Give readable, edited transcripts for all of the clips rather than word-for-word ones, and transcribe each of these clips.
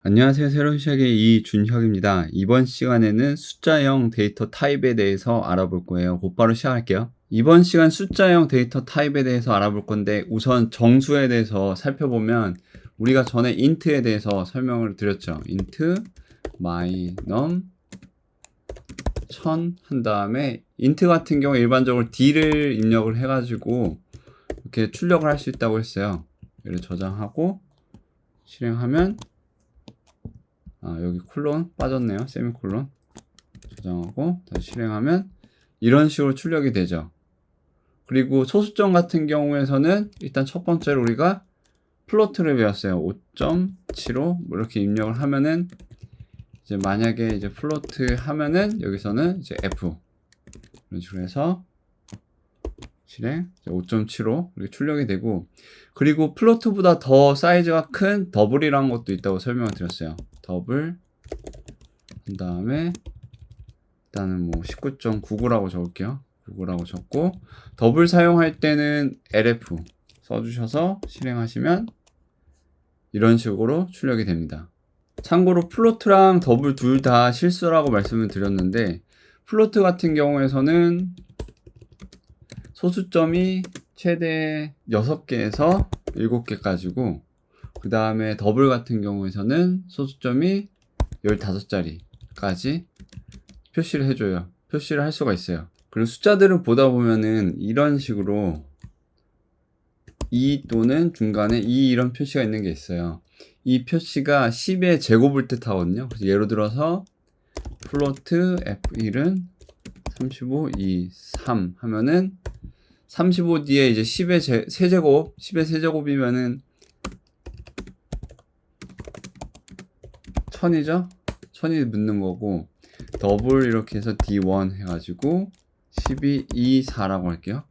안녕하세요. 새로운 시작의 이준혁입니다. 이번 시간에는 숫자형 데이터 타입에 대해서 알아볼 거예요. 곧바로 시작할게요. 이번 시간 숫자형 데이터 타입에 대해서 알아볼 건데 우선 정수에 대해서 살펴보면 우리가 전에 int에 대해서 설명을 드렸죠. int my_num 1000 한 다음에 int 같은 경우 일반적으로 d를 입력을 해가지고 이렇게 출력을 할 수 있다고 했어요. 얘를 저장하고 실행하면 여기 콜론 빠졌네요. 세미콜론 저장하고 다시 실행하면 이런 식으로 출력이 되죠. 그리고 소수점 같은 경우에서는 일단 첫 번째로 우리가 플로트를 배웠어요. 5.75 뭐 이렇게 입력을 하면은 이제 만약에 이제 플로트 하면은 여기서는 이제 F 이런 식으로 해서 실행 5.75 이렇게 출력이 되고, 그리고 플로트보다 더 사이즈가 큰 더블이라는 것도 있다고 설명을 드렸어요. 더블 한 다음에 일단은 뭐 19.99라고 적을게요. 99라고 적고 더블 사용할 때는 LF 써주셔서 실행하시면 이런 식으로 출력이 됩니다. 참고로 플로트랑 더블 둘 다 실수라고 말씀을 드렸는데, 플로트 같은 경우에서는 소수점이 최대 6개에서 7개 가지고, 그 다음에 더블 같은 경우에서는 소수점이 15자리까지 표시를 해줘요. 표시를 할 수가 있어요. 그리고 숫자들을 보다 보면은 이런 식으로 2 또는 중간에 2 이런 표시가 있는 게 있어요. 이 표시가 10의 제곱을 뜻하거든요. 그래서 예를 들어서 플로트 F1은 35, 2, 3 하면은 35 뒤에 이제 10의 세제곱, 10의 세제곱이면은 1000이죠? 1000이 묻는 거고, 더블 이렇게 해서 D1 해가지고 12, 2, 4라고 할게요.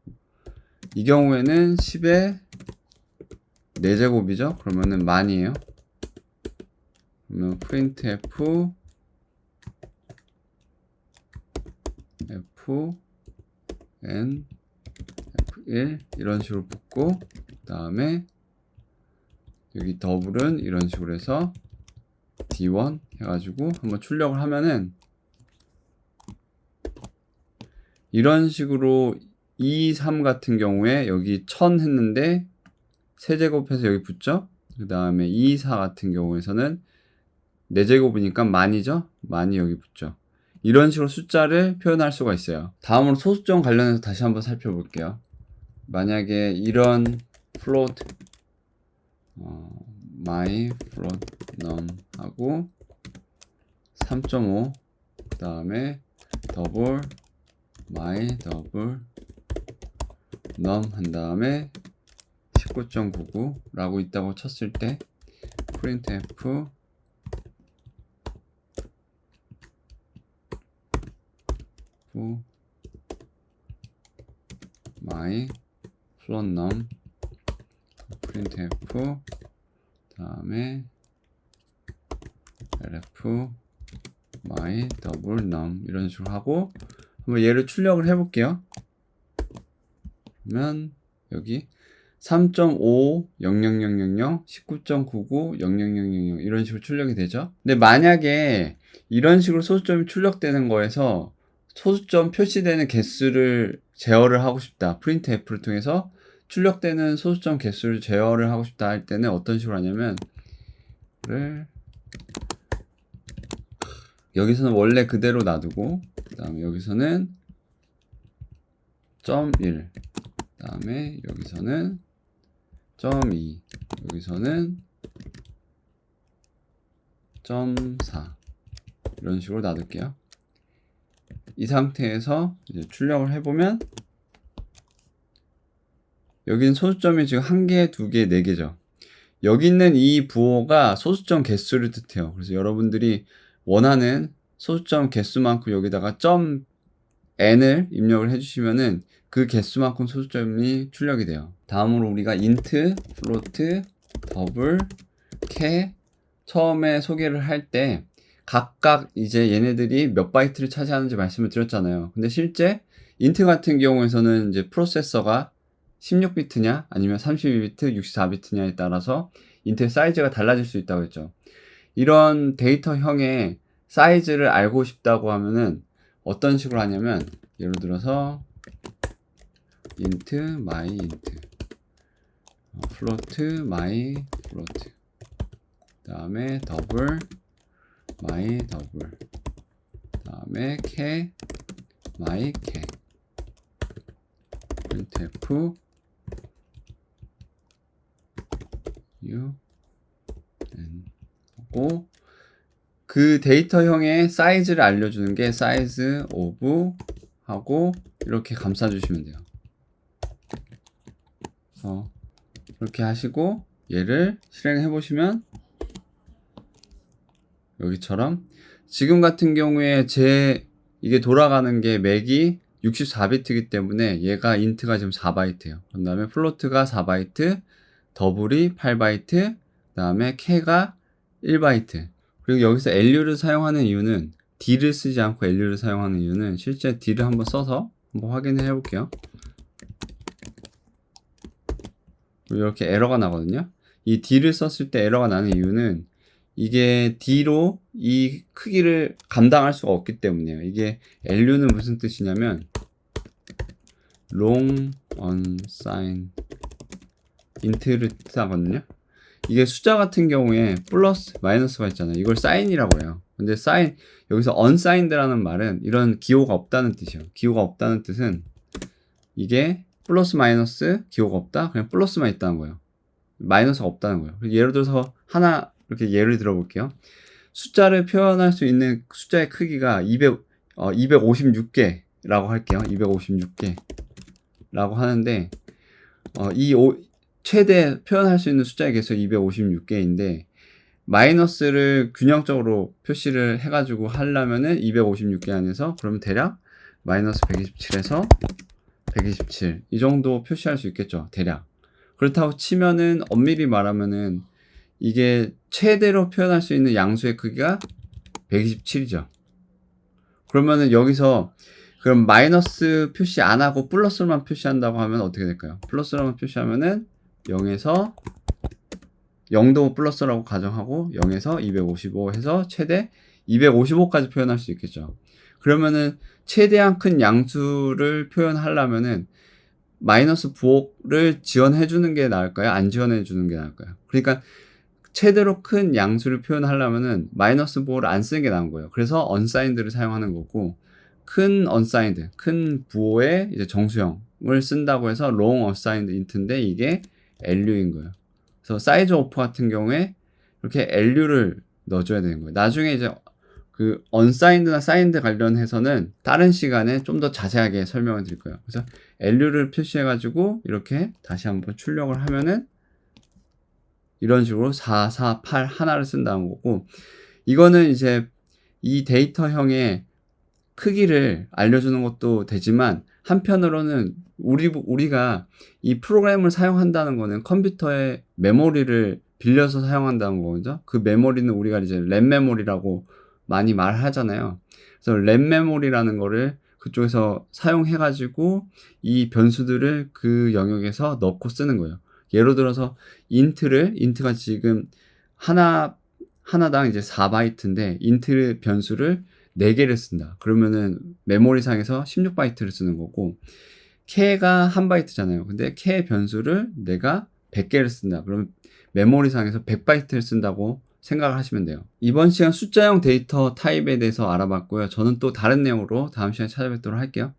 이 경우에는 10의 4제곱이죠? 그러면은 만이에요. 그러면 printf n f1 이런 식으로 붙고, 그 다음에 여기 더블은 이런 식으로 해서 D1 해가지고 한번 출력을 하면은 이런 식으로 2, 3 같은 경우에 여기 1000 했는데 세제곱해서 여기 붙죠. 그 다음에 2, 4 같은 경우에서는 4제곱이니까 만이죠. 만이 여기 붙죠. 이런 식으로 숫자를 표현할 수가 있어요. 다음으로 소수점 관련해서 다시 한번 살펴볼게요. 만약에 이런 float my float num 하고 3.5 그 다음에 더블 my 더블 num 한 다음에 19.99 라고 있다고 쳤을 때 printf my float num printf 다음에 lf my double num 이런 식으로 하고 한번 얘를 출력을 해볼게요. 그러면 여기 3.5 00000 19.99 00000 이런 식으로 출력이 되죠. 근데 만약에 이런 식으로 소수점이 출력되는 거에서 소수점 표시되는 개수를 제어를 하고 싶다, printf를 통해서 출력되는 소수점 개수를 제어를 하고 싶다 할 때는 어떤 식으로 하냐면, 여기서는 원래 그대로 놔두고, 그 다음에 여기서는 0.1 그 다음에 여기서는 0.2 여기서는 0.4 이런 식으로 놔둘게요. 이 상태에서 이제 출력을 해보면 여기는 소수점이 지금 1개, 2개, 4개죠. 여기 있는 이 부호가 소수점 개수를 뜻해요. 그래서 여러분들이 원하는 소수점 개수만큼 여기다가 .n을 입력을 해주시면은 그 개수만큼 소수점이 출력이 돼요. 다음으로 우리가 int, float, double, k 처음에 소개를 할 때 각각 이제 얘네들이 몇 바이트를 차지하는지 말씀을 드렸잖아요. 근데 실제 int 같은 경우에서는 이제 프로세서가 16비트냐 아니면 32비트, 64비트냐에 따라서 인트의 사이즈가 달라질 수 있다고 했죠. 이런 데이터형의 사이즈를 알고 싶다고 하면은 어떤 식으로 하냐면, 예를 들어서 int my int, float my float, 그 다음에 double my double, 그 다음에 k my k, printf u n 하고, 그 데이터형의 사이즈를 알려주는 게 size of 하고 이렇게 감싸주시면 돼요. 그래서 이렇게 하시고 얘를 실행해 보시면 여기처럼 지금 같은 경우에 이게 돌아가는 게 맥이 64비트이기 때문에 얘가 int가 지금 4바이트예요. 그 다음에 플로트가 4바이트, 더블이 8바이트, 그 다음에 k가 1바이트. 그리고 여기서 LU를 사용하는 이유는, D를 쓰지 않고 LU를 사용하는 이유는, 실제 D를 한번 써서 한번 확인을 해볼게요. 이렇게 에러가 나거든요. 이 D를 썼을 때 에러가 나는 이유는 이게 D로 이 크기를 감당할 수가 없기 때문이에요. 이게 LU는 무슨 뜻이냐면 long unsigned int를 뜻하거든요. 이게 숫자 같은 경우에 플러스 마이너스가 있잖아요. 이걸 사인이라고 해요. 근데 사인, 여기서 unsigned라는 말은 이런 기호가 없다는 뜻이에요. 기호가 없다는 뜻은 이게 플러스 마이너스 기호가 없다, 그냥 플러스만 있다는 거예요. 마이너스가 없다는 거예요. 예를 들어서 하나 이렇게 예를 들어 볼게요. 숫자를 표현할 수 있는 숫자의 크기가 256개라고 할게요. 256개라고 하는데 최대 표현할 수 있는 숫자의 개수 256개인데 마이너스를 균형적으로 표시를 해가지고 하려면은 256개 안에서 그러면 대략 마이너스 127에서 127 이 정도 표시할 수 있겠죠. 대략. 그렇다고 치면은 엄밀히 말하면은 이게 최대로 표현할 수 있는 양수의 크기가 127이죠. 그러면은 여기서 그럼 마이너스 표시 안 하고 플러스로만 표시한다고 하면 어떻게 될까요? 플러스로만 표시하면은 0에서 0도 플러스라고 가정하고 0에서 255 해서 최대 255까지 표현할 수 있겠죠. 그러면은 최대한 큰 양수를 표현하려면은 마이너스 부호를 지원해 주는 게 나을까요? 안 지원해 주는 게 나을까요? 그러니까 최대로 큰 양수를 표현하려면은 마이너스 부호를 안 쓰는 게 나은 거예요. 그래서 unsigned를 사용하는 거고, 큰 unsigned, 큰 부호의 이제 정수형을 쓴다고 해서 long unsigned int인데 이게 LU인 거예요. 그래서 size of 같은 경우에 이렇게 LU를 넣어줘야 되는 거예요. 나중에 이제 그 unsigned나 signed 관련해서는 다른 시간에 좀 더 자세하게 설명을 드릴 거예요. 그래서 LU를 표시해가지고 이렇게 다시 한번 출력을 하면은 이런 식으로 4, 4, 8 하나를 쓴다는 거고, 이거는 이제 이 데이터형의 크기를 알려주는 것도 되지만 한편으로는 우리가 이 프로그램을 사용한다는 거는 컴퓨터의 메모리를 빌려서 사용한다는 거죠. 그 메모리는 우리가 이제 램 메모리라고 많이 말하잖아요. 그래서 램 메모리라는 거를 그쪽에서 사용해가지고 이 변수들을 그 영역에서 넣고 쓰는 거예요. 예를 들어서 int가 지금 하나당 이제 4바이트인데 int 변수를 4개를 쓴다. 그러면은 메모리상에서 16바이트를 쓰는 거고, k가 1바이트잖아요. 근데 k 변수를 내가 100개를 쓴다. 그러면 메모리상에서 100바이트를 쓴다고 생각을 하시면 돼요. 이번 시간 숫자형 데이터 타입에 대해서 알아봤고요. 저는 또 다른 내용으로 다음 시간에 찾아뵙도록 할게요.